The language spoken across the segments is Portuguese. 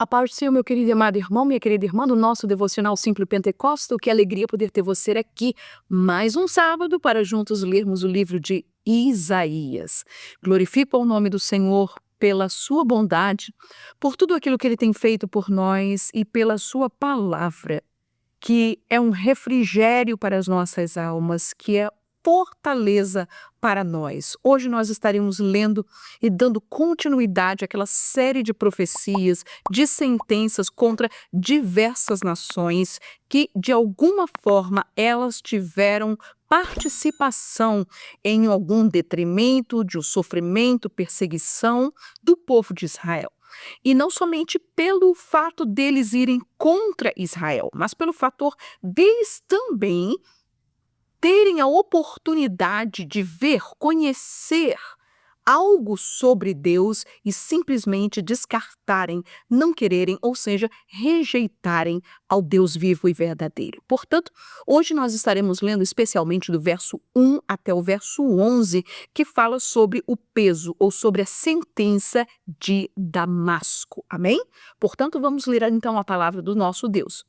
A paz do Senhor, meu querido e amado irmão, minha querida irmã, do nosso devocional Simples Pentecostal. Que alegria poder ter você aqui mais um sábado para juntos lermos o livro de Isaías. Glorifico o nome do Senhor pela sua bondade, por tudo aquilo que Ele tem feito por nós e pela sua palavra, que é um refrigério para as nossas almas, que é fortaleza para nós. Hoje nós estaremos lendo e dando continuidade àquela série de profecias, de sentenças contra diversas nações que, de alguma forma, elas tiveram participação em algum detrimento, de um sofrimento, perseguição do povo de Israel. E não somente pelo fato deles irem contra Israel, mas pelo fator deles também terem a oportunidade de ver, conhecer algo sobre Deus e simplesmente descartarem, não quererem, ou seja, rejeitarem ao Deus vivo e verdadeiro. Portanto, hoje nós estaremos lendo especialmente do verso 1 até o verso 11, que fala sobre o peso ou sobre a sentença de Damasco. Amém? Portanto, vamos ler então a palavra do nosso Deus.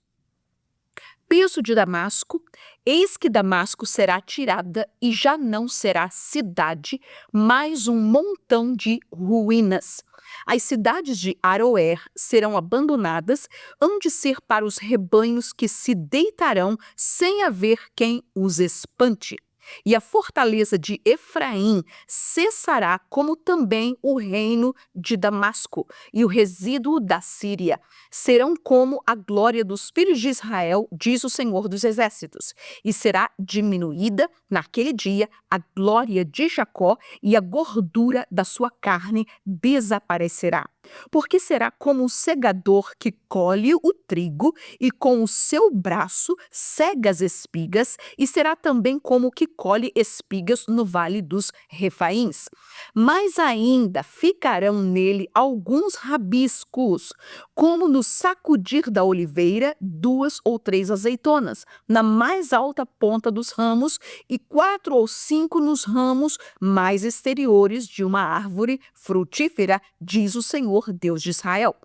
Peso de Damasco, eis que Damasco será tirada e já não será cidade, mas um montão de ruínas. As cidades de Aroer serão abandonadas, hão de ser para os rebanhos que se deitarão sem haver quem os espante. E a fortaleza de Efraim cessará, como também o reino de Damasco, e o resíduo da Síria serão como a glória dos filhos de Israel, diz o Senhor dos Exércitos, e será diminuída naquele dia a glória de Jacó, e a gordura da sua carne desaparecerá. Porque será como um segador que colhe o trigo e com o seu braço cega as espigas, e será também como o que colhe espigas no vale dos Refaíns. Mas ainda ficarão nele alguns rabiscos, como no sacudir da oliveira 2 ou 3 azeitonas, na mais alta ponta dos ramos, e 4 ou 5 nos ramos mais exteriores de uma árvore frutífera, diz o Senhor Deus de Israel.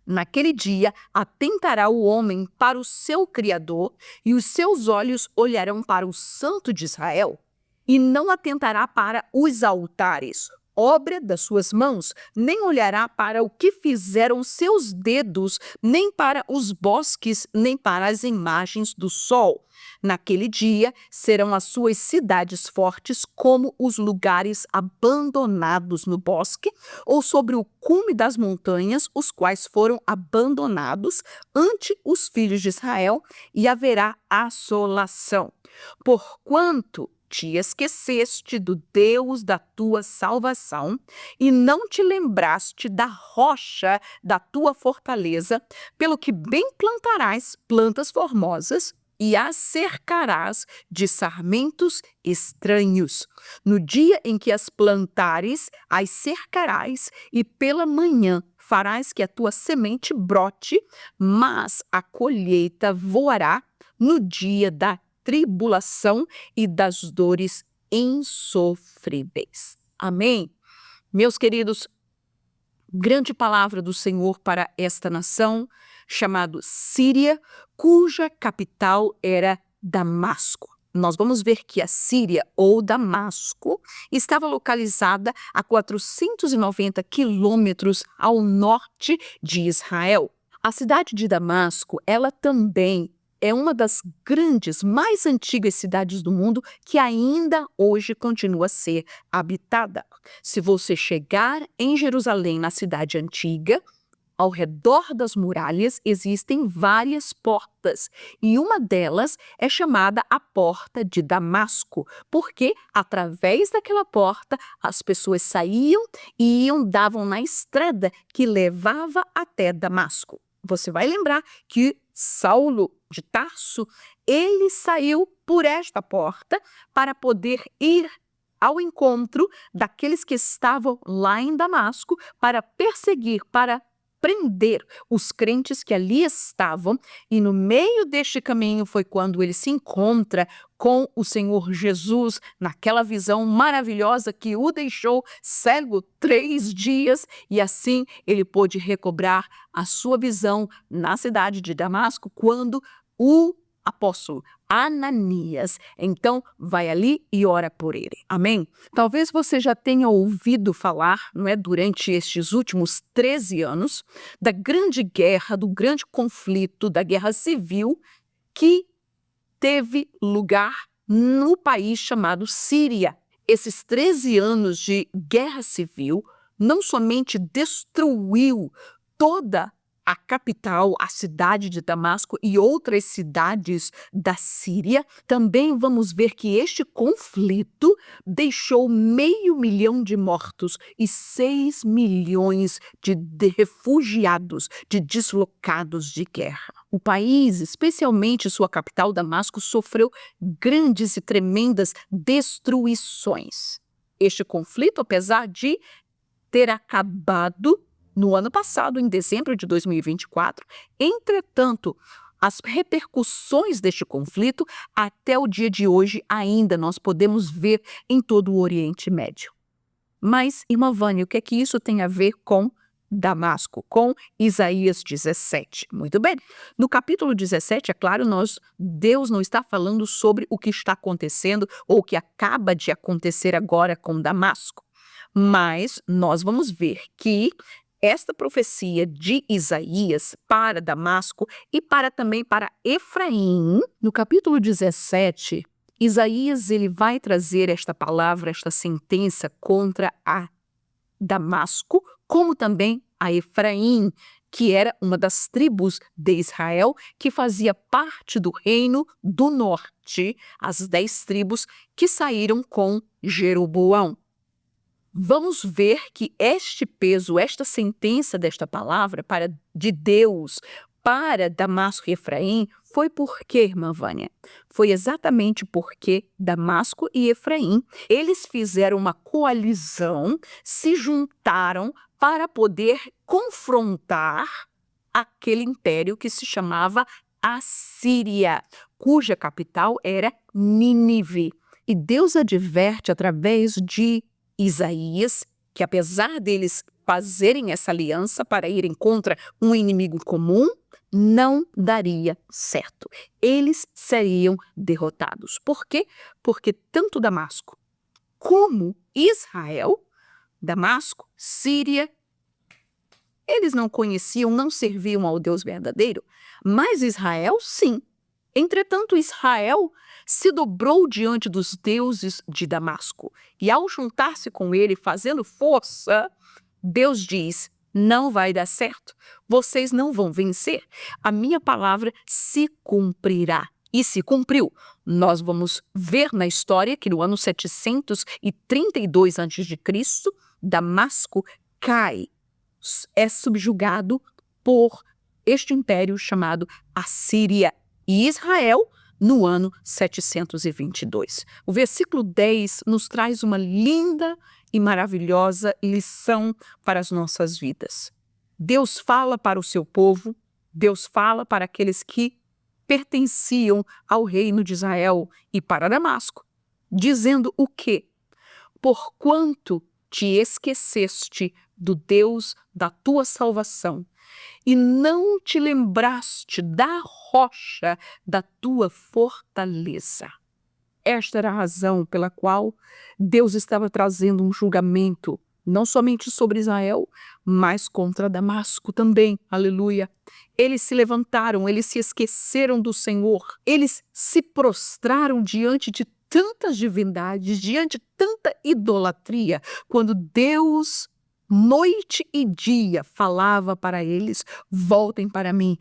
Naquele dia atentará o homem para o seu Criador, e os seus olhos olharão para o Santo de Israel, e não atentará para os altares, obra das suas mãos, nem olhará para o que fizeram seus dedos, nem para os bosques, nem para as imagens do sol. Naquele dia serão as suas cidades fortes como os lugares abandonados no bosque, ou sobre o cume das montanhas, os quais foram abandonados ante os filhos de Israel, e haverá assolação. Porquanto te esqueceste do Deus da tua salvação, e não te lembraste da rocha da tua fortaleza, pelo que bem plantarás plantas formosas, e as cercarás de sarmentos estranhos. No dia em que as plantares, as cercarás, e pela manhã farás que a tua semente brote, mas a colheita voará no dia da tribulação e das dores insofríveis. Amém? Meus queridos, grande palavra do Senhor para esta nação, chamado Síria, cuja capital era Damasco. Nós vamos ver que a Síria, ou Damasco, estava localizada a 490 quilômetros ao norte de Israel. A cidade de Damasco, ela também é uma das grandes, mais antigas cidades do mundo que ainda hoje continua a ser habitada. Se você chegar em Jerusalém, na cidade antiga, ao redor das muralhas existem várias portas, e uma delas é chamada a Porta de Damasco, porque através daquela porta as pessoas saíam e davam na estrada que levava até Damasco. Você vai lembrar que Saulo de Tarso, ele saiu por esta porta para poder ir ao encontro daqueles que estavam lá em Damasco, para perseguir, para prender os crentes que ali estavam, e no meio deste caminho foi quando ele se encontra com o Senhor Jesus, naquela visão maravilhosa que o deixou cego 3 dias, e assim ele pôde recobrar a sua visão na cidade de Damasco, quando o apóstolo Ananias, então, vai ali e ora por ele. Amém? Talvez você já tenha ouvido falar, não é, durante estes últimos 13 anos, da grande guerra, do grande conflito, da guerra civil que teve lugar no país chamado Síria. Esses 13 anos de guerra civil não somente destruiu toda a capital, a cidade de Damasco e outras cidades da Síria, também vamos ver que este conflito deixou 500.000 de mortos e 6 milhões de refugiados, de deslocados de guerra. O país, especialmente sua capital, Damasco, sofreu grandes e tremendas destruições. Este conflito, apesar de ter acabado no ano passado, em dezembro de 2024, entretanto, as repercussões deste conflito, até o dia de hoje, ainda nós podemos ver em todo o Oriente Médio. Mas, irmã Vânia, o que é que isso tem a ver com Damasco, com Isaías 17? Muito bem, no capítulo 17, é claro, Deus não está falando sobre o que está acontecendo ou o que acaba de acontecer agora com Damasco, mas nós vamos ver que esta profecia de Isaías para Damasco e também para Efraim, no capítulo 17, Isaías ele vai trazer esta palavra, esta sentença contra a Damasco, como também a Efraim, que era uma das tribos de Israel, que fazia parte do reino do norte, as 10 tribos que saíram com Jeroboão. Vamos ver que este peso, esta sentença desta palavra de Deus para Damasco e Efraim foi porque, irmã Vânia, foi exatamente porque Damasco e Efraim, eles fizeram uma coalizão, se juntaram para poder confrontar aquele império que se chamava Assíria, cuja capital era Nínive. E Deus adverte através de Isaías, que apesar deles fazerem essa aliança para irem contra um inimigo comum, não daria certo. Eles seriam derrotados. Por quê? Porque tanto Damasco como Israel, Damasco, Síria, eles não conheciam, não serviam ao Deus verdadeiro, mas Israel sim. Entretanto, Israel se dobrou diante dos deuses de Damasco, e ao juntar-se com ele, fazendo força, Deus diz: não vai dar certo, vocês não vão vencer, a minha palavra se cumprirá. E se cumpriu. Nós vamos ver na história que no ano 732 a.C., Damasco cai, é subjugado por este império chamado Assíria, e Israel no ano 722. O versículo 10 nos traz uma linda e maravilhosa lição para as nossas vidas. Deus fala para o seu povo, Deus fala para aqueles que pertenciam ao reino de Israel e para Damasco, dizendo o quê? Porquanto te esqueceste do Deus da tua salvação e não te lembraste da rocha da tua fortaleza. Esta era a razão pela qual Deus estava trazendo um julgamento, não somente sobre Israel, mas contra Damasco também. Aleluia! Eles se levantaram, eles se esqueceram do Senhor, eles se prostraram diante de tantas divindades, diante de tanta idolatria, quando Deus, noite e dia, falava para eles: voltem para mim,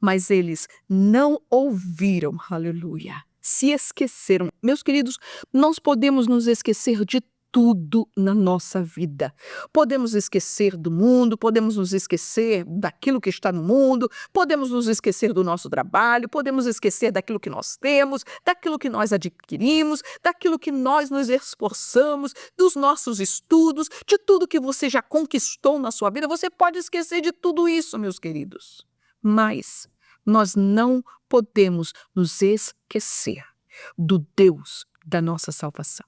mas eles não ouviram, aleluia, se esqueceram. Meus queridos, nós podemos nos esquecer de tudo na nossa vida. Podemos esquecer do mundo, podemos nos esquecer daquilo que está no mundo, podemos nos esquecer do nosso trabalho, podemos esquecer daquilo que nós temos, daquilo que nós adquirimos, daquilo que nós nos esforçamos, dos nossos estudos, de tudo que você já conquistou na sua vida. Você pode esquecer de tudo isso, meus queridos. Mas nós não podemos nos esquecer do Deus da nossa salvação.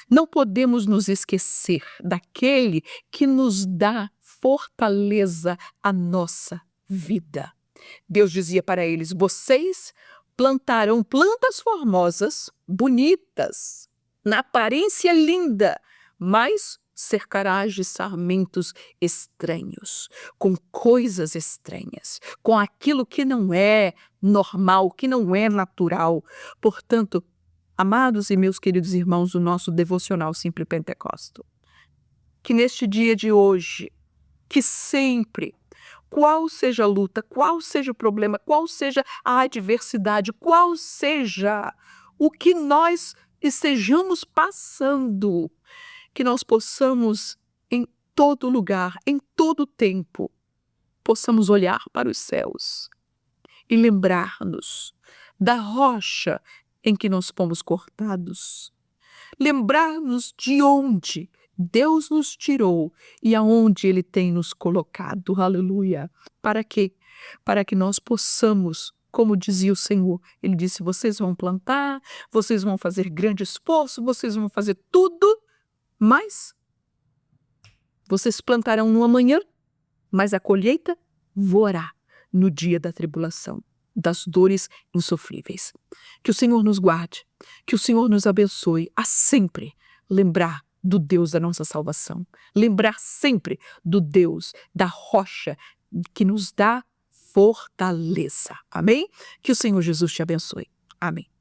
Não podemos nos esquecer daquele que nos dá fortaleza à nossa vida. Deus dizia para eles: vocês plantarão plantas formosas, bonitas, na aparência linda, mas cercarás de sarmentos estranhos, com coisas estranhas, com aquilo que não é normal, que não é natural. Portanto, amados e meus queridos irmãos do nosso devocional Simples Pentecoste, que neste dia de hoje, que sempre, qual seja a luta, qual seja o problema, qual seja a adversidade, qual seja o que nós estejamos passando, que nós possamos em todo lugar, em todo tempo, possamos olhar para os céus e lembrar-nos da rocha em que nós fomos cortados. Lembrar-nos de onde Deus nos tirou e aonde Ele tem nos colocado. Aleluia! Para quê? Para que nós possamos, como dizia o Senhor, Ele disse: vocês vão plantar, vocês vão fazer grande esforço, vocês vão fazer tudo, mas vocês plantarão no amanhã, mas a colheita voará no dia da tribulação, das dores insofríveis. Que o Senhor nos guarde, que o Senhor nos abençoe a sempre lembrar do Deus da nossa salvação, lembrar sempre do Deus da rocha que nos dá fortaleza. Amém? Que o Senhor Jesus te abençoe. Amém.